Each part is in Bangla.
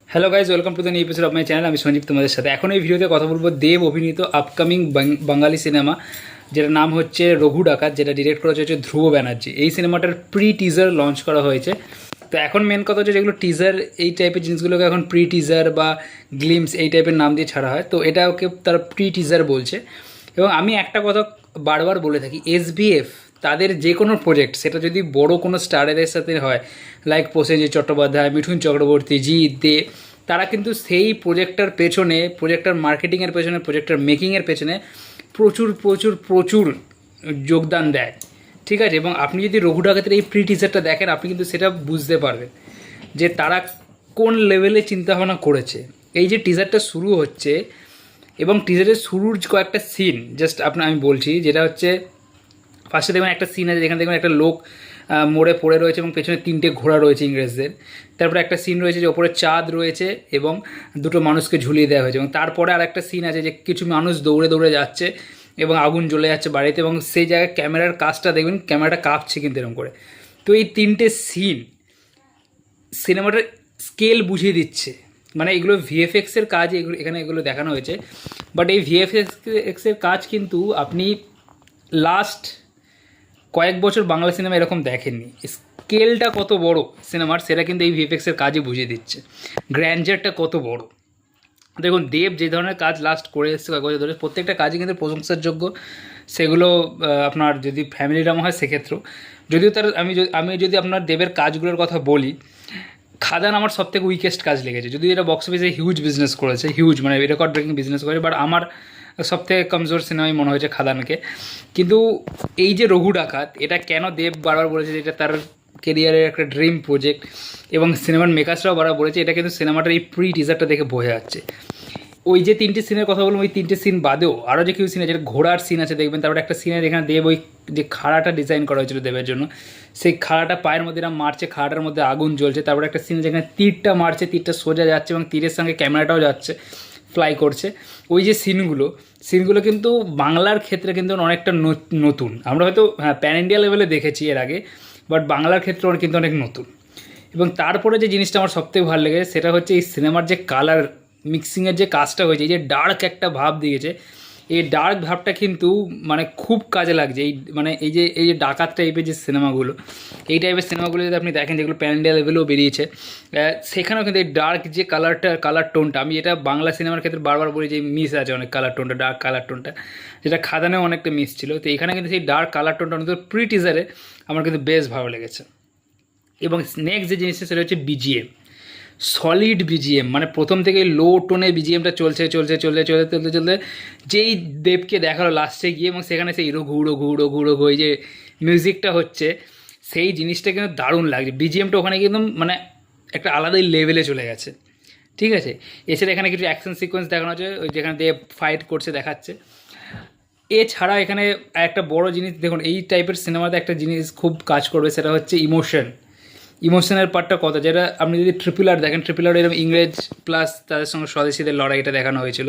Hello guys, welcome to the new episode of my channel. আমি সঞ্জীব তোমাদের সাথে এখন এই ভিডিওতে কথা বলবো দেব অভিনীত আপকামিং বাঙালি সিনেমা, যেটার নাম হচ্ছে রঘু ডাকাত, যেটা ডিরেক্ট করা হচ্ছে ধ্রুব ব্যানার্জি। এই সিনেমাটার প্রি টিজার লঞ্চ করা হয়েছে। তো এখন মেন কথা হচ্ছে যেগুলো টিজার, এই টাইপের জিনিসগুলোকে এখন প্রি টিজার বা গ্লিমস এই টাইপের নাম দিয়ে ছাড়া হয়, তো এটা ওকে তারা প্রি টিজার বলছে। এবং আমি একটা কথা বারবার বলে থাকি, এসবিএফ তাদের যে কোনো প্রজেক্ট, সেটা যদি বড় কোনো স্টারের সাথে হয়, লাইক প্রসেনজিৎ চট্টোপাধ্যায়, মিঠুন চক্রবর্তী, জিৎ দে, তারা কিন্তু সেই প্রজেক্টটার পেছনে, প্রজেক্টটার মার্কেটিংয়ের পেছনে, প্রজেক্টটার মেকিংয়ের পেছনে প্রচুর প্রচুর প্রচুর যোগদান দেয়, ঠিক আছে। এবং আপনি যদি রঘু ডাকাতের এই প্রি টিজারটা দেখেন, আপনি কিন্তু সেটা বুঝতে পারবেন যে তারা কোন লেভেলে চিন্তাভাবনা করেছে। এই যে টিজারটা শুরু হচ্ছে এবং টিজারের শুরুর কয়েকটা সিন জাস্ট আমি বলছি, যেটা হচ্ছে ফার্স্টে দেখবেন একটা সিন আছে যেখানে দেখবেন একটা লোক মোড়ে পড়ে রয়েছে এবং পেছনে 3টে ঘোড়া রয়েছে ইংরেজদের। তারপরে একটা সিন রয়েছে যে ওপরে চাঁদ রয়েছে এবং দুটো মানুষকে ঝুলিয়ে দেওয়া হয়েছে। এবং তারপরে আর একটা সিন আছে যে কিছু মানুষ দৌড়ে দৌড়ে যাচ্ছে এবং আগুন জ্বলে যাচ্ছে বাড়িতে, এবং সেই জায়গায় ক্যামেরার কাজটা দেখবেন, ক্যামেরাটা কাঁপছে কিন্তু এরকম করে। তো এই 3টে সিন সিনেমাটার স্কেল বুঝিয়ে দিচ্ছে। মানে এগুলো ভিএফএক্সের কাজ, এখানে এগুলো দেখানো হয়েছে, বাট এই ভিএফএক্সের কাজ কিন্তু আপনি লাস্ট কয়েক বছর বাংলা সিনেমা এরকম দেখেননি। স্কেলটা কত বড় সিনেমার, সেটা কিন্তু এই ভিএফএক্সের কাজই বুঝিয়ে দিচ্ছে। গ্র্যান্ডারটা কত বড়। দেখুন, দেব যে ধরনের কাজ লাস্ট করে এসছে কয়েক বছর ধরে, প্রত্যেকটা কাজই কিন্তু প্রশংসার যোগ্য। সেগুলো আপনার যদি ফ্যামিলি ড্রামা হয় সেক্ষেত্রেও, যদিও তার আমি যদি আপনার দেবের কাজগুলোর কথা বলি, খাদান আমার সবথেকে উইকেস্ট কাজ লেগেছে। যদিও এটা বক্স অফিসে হিউজ বিজনেস করেছে, হিউজ মানে রেকর্ড ব্রেকিং বিজনেস করেছে, বাট আমার সবথেকে কমজোর সিনেমাই মনে হয়েছে খাদানকে। কিন্তু এই যে রঘু ডাকাত, এটা কেন দেব বারবার বলেছে যে এটা তার কেরিয়ারের একটা ড্রিম প্রজেক্ট, এবং সিনেমার মেকার্সরাও বারবার বলেছে, এটা কিন্তু সিনেমাটার এই প্রি টিজারটা দেখে বোঝা যাচ্ছে। ওই যে 3টে সিনের কথা বললাম, ওই 3টে সিন বাদেও আরও যে কিছু সিন আছে, যেটা ঘোড়ার সিন আছে দেখবেন। তারপরে একটা সিনের এখানে দেব ওই যে খাড়াটা ডিজাইন করা হয়েছিল দেবের জন্য, সেই খাড়াটা পায়ের মধ্যে এরা মারছে, খাড়াটার মধ্যে আগুন জ্বলছে। তারপরে একটা সিন যেখানে তীরটা মারছে, তীরটা সোজা যাচ্ছে এবং তীরের সঙ্গে ক্যামেরাটাও যাচ্ছে, ফ্লাই করছে। ওই যে সিনগুলো কিন্তু বাংলার ক্ষেত্রে কিন্তু অনেকটা নতুন। আমরা হয়তো প্যান ইন্ডিয়া লেভেলে দেখেছি এর আগে, বাট বাংলার ক্ষেত্রে কিন্তু অনেক নতুন। এবং তারপরে যে জিনিসটা আমার সবথেকে ভালো লেগেছে সেটা হচ্ছে এই সিনেমার যে কালার মিক্সিংয়ের যে কাজটা হয়েছে, এই যে ডার্ক একটা ভাব দিয়েছে, এই ডার্ক ভাবটা কিন্তু মানে খুব কাজে লাগছে। এই যে ডাকাত টাইপের যে সিনেমাগুলো, এই টাইপের সিনেমাগুলো যদি আপনি দেখেন, যেগুলো প্যান ইন্ডিয়া লেভেলেও বেরিয়েছে, সেখানেও কিন্তু এই ডার্ক যে কালার টোনটা, আমি এটা বাংলা সিনেমার ক্ষেত্রে বারবার বলি যে মিস আছে অনেক কালার টোনটা, ডার্ক কালার টোনটা, যেটা খাদানেও অনেকটা মিস ছিল। তো এখানে কিন্তু সেই ডার্ক কালার টোনটা অন্তত প্রি টিজারে আমার কিন্তু বেশ ভালো লেগেছে। এবং নেক্সট যে জিনিসটা সেটা হচ্ছে বিজিএম, সলিড বিজিএম। মানে প্রথম থেকে লো টোনে বিজিএমটা চলছে যেই দেবকে দেখালো লাস্টে গিয়ে, এবং সেখানে সেই ঘুরো এই যে মিউজিকটা হচ্ছে, সেই জিনিসটা কিন্তু দারুণ লাগছে। বিজিএমটা ওখানে কিন্তু মানে একটা আলাদাই লেভেলে চলে গেছে, ঠিক আছে। এছাড়া এখানে কিছু অ্যাকশন সিকোয়েন্স দেখানো হচ্ছে, ওই যেখানে দেব ফাইট করছে দেখাচ্ছে। এছাড়া এখানে একটা বড় জিনিস দেখুন, এই টাইপের সিনেমাতে একটা জিনিস খুব কাজ করবে, সেটা হচ্ছে ইমোশনের পার্টটা কত। যেটা আপনি যদি RRR দেখেন, RRR এরকম ইংরেজ প্লাস তাদের সঙ্গে স্বদেশীদের লড়াইটা দেখানো হয়েছিল।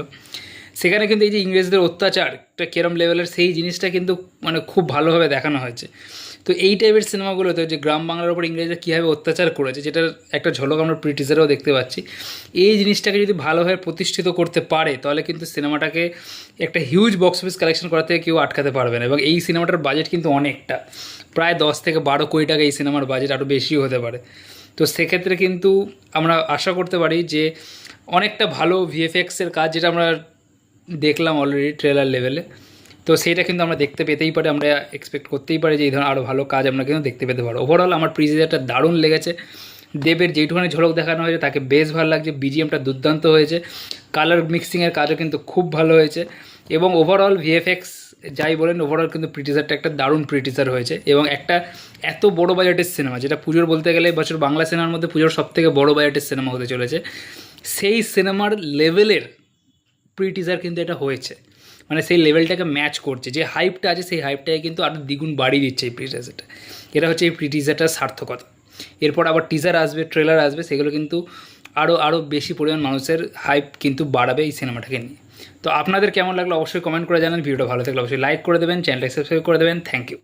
সেখানে কিন্তু এই যে ইংরেজদের অত্যাচারটা কেরম লেভেলের, সেই জিনিসটা কিন্তু মানে খুব ভালোভাবে দেখানো হয়েছে। তো এই টাইপের সিনেমাগুলোতে যে গ্রাম বাংলার ওপর ইংরেজরা কীভাবে অত্যাচার করেছে, যেটার একটা ঝলক আমরা প্রি টিজারেও দেখতে পাচ্ছি। এই জিনিসটাকে যদি ভালোভাবে প্রতিষ্ঠিত করতে পারে, তাহলে কিন্তু সিনেমাটাকে একটা হিউজ বক্স অফিস কালেকশন করা থেকে কেউ আটকাতে পারবে না। এবং এই সিনেমাটার বাজেট কিন্তু অনেকটা, প্রায় 10 থেকে 12 কোটি টাকা এই সিনেমার বাজেট, আরও বেশিও হতে পারে। তো সেক্ষেত্রে কিন্তু আমরা আশা করতে পারি যে অনেকটা ভালো ভিএফএক্সের কাজ, যেটা আমরা দেখলাম অলরেডি ট্রেলার লেভেলে, তো সেইটা কিন্তু আমরা দেখতে পেতেই পারি, আমরা এক্সপেক্ট করতেই পারি যে এই ধরনের আরও ভালো কাজ আমরা কিন্তু দেখতে পেতে পারো। ওভারঅল আমার প্রিজিজারটা দারুণ লেগেছে। দেবের যেইটুখানি ঝলক দেখানো হয়েছে তাকে বেশ ভালো লাগছে, বিজিএমটা দুর্দান্ত হয়েছে, কালার মিক্সিংয়ের কাজও কিন্তু খুব ভালো হয়েছে। এবং ওভারঅল ভিএফএক্স যাই বলেন, ওভারঅল কিন্তু প্রিটিজারটা একটা দারুণ প্রিটিজার হয়েছে। এবং একটা এত বড় বাজেটের সিনেমা, যেটা পুজোর বলতে গেলে বছর বাংলা সিনেমার মধ্যে পুজোর সবথেকে বড় বাজেটের সিনেমা হতে চলেছে, সেই সিনেমার লেভেলের প্রিটিজার কিন্তু এটা হয়েছে। মানে সেই লেভেলটাকে ম্যাচ করছে, যে হাইপটা আছে সেই হাইপটাকে কিন্তু আরও দ্বিগুণ বাড়িয়ে দিচ্ছে এই প্রিটিজারটা। এটা হচ্ছে এই প্রিটিজারটার সার্থকতা। এরপর আবার টিজার আসবে, ট্রেলার আসবে, সেগুলো কিন্তু আরও বেশি পরিমাণ মানুষের হাইপ কিন্তু বাড়াবে এই সিনেমাটাকে নিয়ে। তো আপনাদের কেমন লাগলো অবশ্যই কমেন্ট করে জানান। ভিডিওটা ভালো থাকলে অবশ্যই লাইক করে দেবেন, চ্যানেলটা সাবস্ক্রাইব করে দেবেন। Thank you.